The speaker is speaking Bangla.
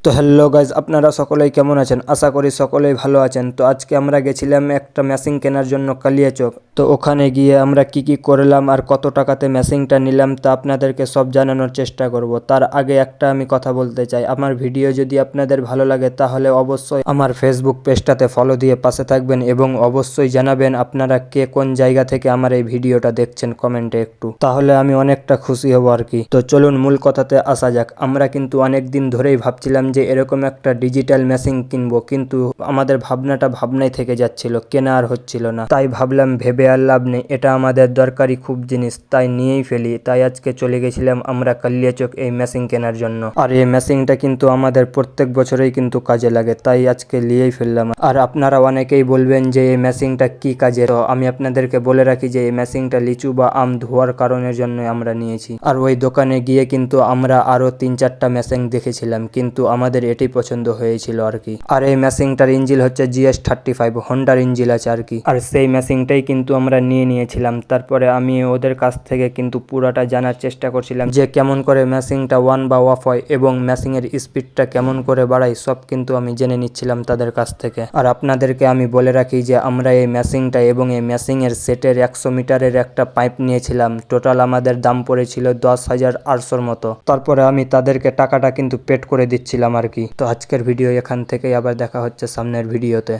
তো হ্যালো গাইজ, আপনারা সকলেই কেমন আছেন? আশা করি সকলেই ভালো আছেন। তো আজকে আমরা গেছিলাম একটা মেশিন কেনার জন্য কালিয়াচক। তো ওখানে গিয়ে আমরা কি করলাম আর কত টাকাতে মেশিনটা নিলাম তা আপনাদেরকে সব জানানোর চেষ্টা করব। তার আগে একটা আমি কথা বলতে চাই, আমার ভিডিও যদি আপনাদের ভালো লাগে তাহলে অবশ্যই আমার ফেসবুক পেজটাতে ফলো দিয়ে পাশে থাকবেন এবং অবশ্যই জানাবেন আপনারা কে কোন জায়গা থেকে আমার এই ভিডিওটা দেখছেন কমেন্টে একটু, তাহলে আমি অনেকটা খুশি হব আর কি। তো চলুন মূল কথাতে আসা যাক। আমরা কিন্তু অনেক দিন ধরেই ভাবছিলাম যে এরকম একটা ডিজিটাল মেশিন কিনবো, কিন্তু আমাদের ভাবনাই থেকে যাচ্ছিল, কেনা আর হচ্ছিল না। তাই ভাবলাম ভেবে আর লাভ নেই, এটা আমাদের দরকারি খুব জিনিস, তাই নিয়েই ফেলি। তাই আজকে চলে গেছিলাম আমরা কালিয়াচক এই মেশিন কেনার জন্য। আর এই মেশিনটা কিন্তু আমাদের প্রত্যেক বছরেই কিন্তু কাজে লাগে, তাই আজকে নিয়েই ফেললাম। আর আপনারা অনেকেই বলবেন যে এই মেশিনটা কি কাজে, তো আমি আপনাদেরকে বলে রাখি যে এই মেশিনটা লিচু বা আম ধোয়ার কারণের জন্য আমরা নিয়েছি। আর ওই দোকানে গিয়ে কিন্তু আমরা আরো 3-4টা মেশিন দেখেছিলাম, কিন্তু আমাদের এটাই পছন্দ হয়েছিল আর কি। আর এই মেশিনটার ইঞ্জিন হচ্ছে GS35, হন্ডার ইঞ্জিন আছে আর কি। আর সেই মেশিনটাই কিন্তু আমরা নিয়েছিলাম। তারপরে আমি ওদের কাছ থেকে কিন্তু পুরাটা জানার চেষ্টা করছিলাম যে কেমন করে মেশিনটা অন বা অফ হয় এবং মেশিনের স্পিডটা কেমন করে বাড়ায়, সব কিন্তু আমি জেনে নিচ্ছিলাম তাদের কাছ থেকে। আর আপনাদেরকে আমি বলে রাখি যে আমরা এই মেশিনটা এবং এই মেশিনের সেটের 100 মিটারের একটা পাইপ নিয়েছিলাম। টোটাল আমাদের দাম পড়েছিল 10,800 মতো। তারপরে আমি তাদেরকে টাকাটা কিন্তু পেড করে দিচ্ছিলাম আর কি। তো আজকের ভিডিও এখান থেকেই, আবার দেখা হচ্ছে সামনের ভিডিওতে।